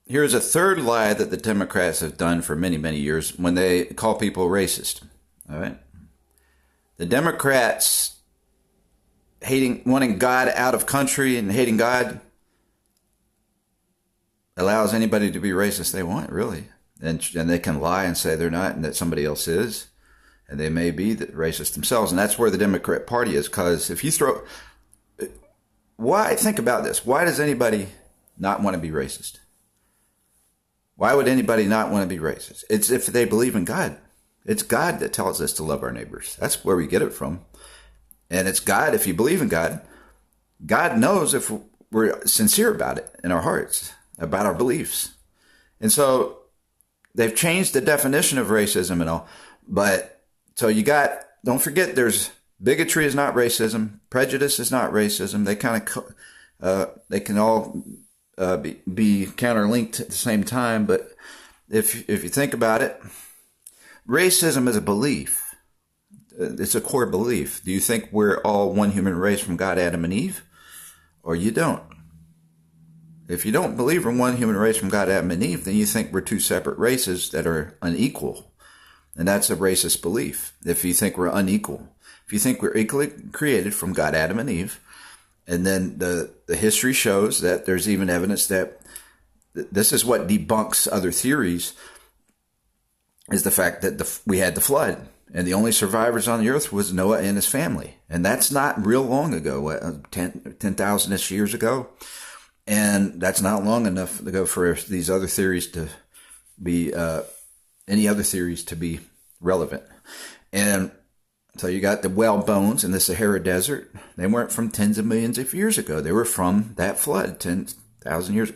here's a third lie that the Democrats have done for many, many years when they call people racist. All right. The Democrats wanting God out of country and hating God allows anybody to be racist they want, really. And they can lie and say they're not and that somebody else is. And they may be racist themselves. And that's where the Democrat Party is. Because if you think about this. Why does anybody not want to be racist? Why would anybody not want to be racist? It's if they believe in God. It's God that tells us to love our neighbors. That's where we get it from. And it's God, if you believe in God, God knows if we're sincere about it in our hearts, about our beliefs. And so they've changed the definition of racism and all. But so don't forget there's bigotry is not racism. Prejudice is not racism. They can all be counterlinked at the same time. But if you think about it, racism is a belief. It's a core belief. Do you think we're all one human race from God, Adam, and Eve? Or you don't? If you don't believe we're one human race from God, Adam, and Eve, then you think we're two separate races that are unequal. And that's a racist belief. If you think we're unequal. If you think we're equally created from God, Adam, and Eve, and then the history shows that there's even evidence that this is what debunks other theories, is the fact that we had the flood. And the only survivors on the earth was Noah and his family. And that's not real long ago, 10,000-ish years ago. And that's not long enough ago for these other theories to be, any other theories to be relevant. And so you got the whale bones in the Sahara Desert. They weren't from tens of millions of years ago. They were from that flood, 10,000 years.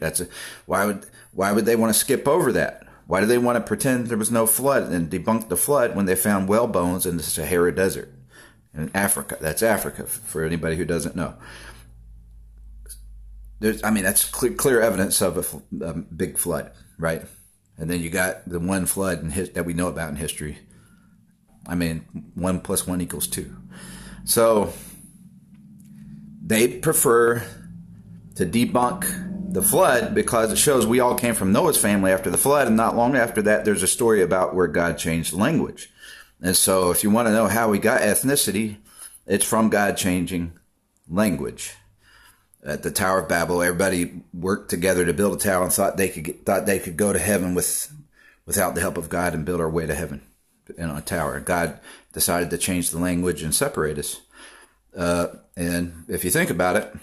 Why would they want to skip over that? Why do they want to pretend there was no flood and debunk the flood when they found whale bones in the Sahara Desert in Africa? That's Africa, for anybody who doesn't know. That's clear evidence of a big flood, right? And then you got the one flood that we know about in history. 1 + 1 = 2. So they prefer to debunk the flood because it shows we all came from Noah's family after the flood, and not long after that there's a story about where God changed language. And so if you want to know how we got ethnicity, it's from God changing language. At the Tower of Babel, everybody worked together to build a tower and thought they could go to heaven without the help of God and build our way to heaven in a tower. God decided to change the language and separate us. And if you think about it,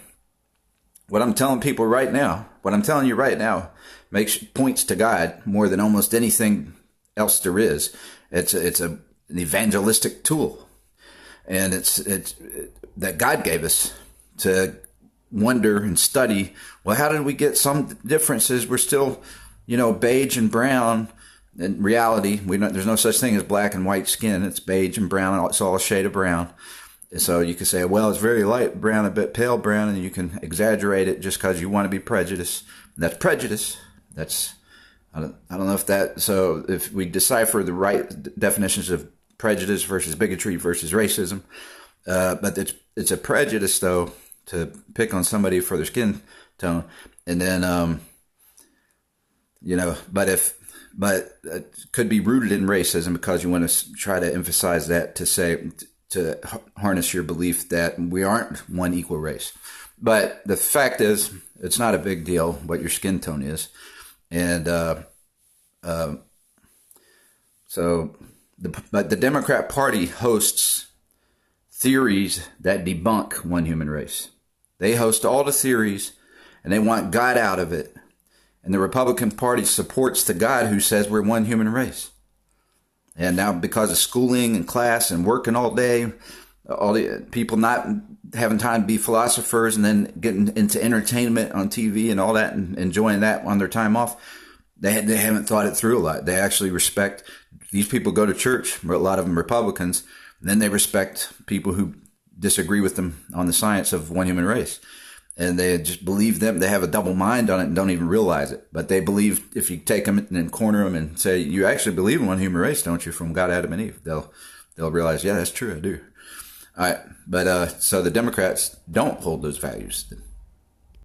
what I'm telling you right now, points to God more than almost anything else there is. It's an evangelistic tool, and it's that God gave us to wonder and study. Well, how did we get some differences? We're still, beige and brown. In reality, there's no such thing as black and white skin. It's beige and brown. It's all a shade of brown. So you can say, well, it's very light brown, a bit pale brown, and you can exaggerate it just because you want to be prejudiced. That's prejudice. I don't know if that. So if we decipher the right definitions of prejudice versus bigotry versus racism, but it's a prejudice though to pick on somebody for their skin tone, and then but it could be rooted in racism because you want to try to emphasize that to harness your belief that we aren't one equal race. But the fact is, it's not a big deal what your skin tone is. And but the Democrat Party hosts theories that debunk one human race. They host all the theories, and they want God out of it. And the Republican Party supports the God who says we're one human race. And now because of schooling and class and working all day, all the people not having time to be philosophers and then getting into entertainment on TV and all that and enjoying that on their time off, they haven't thought it through a lot. They actually respect, these people go to church, a lot of them Republicans, and then they respect people who disagree with them on the science of one human race. And they just believe them. They have a double mind on it and don't even realize it. But they believe if you take them and then corner them and say, you actually believe in one human race, don't you, from God, Adam, and Eve? They'll realize, yeah, that's true, I do. All right. But so the Democrats don't hold those values.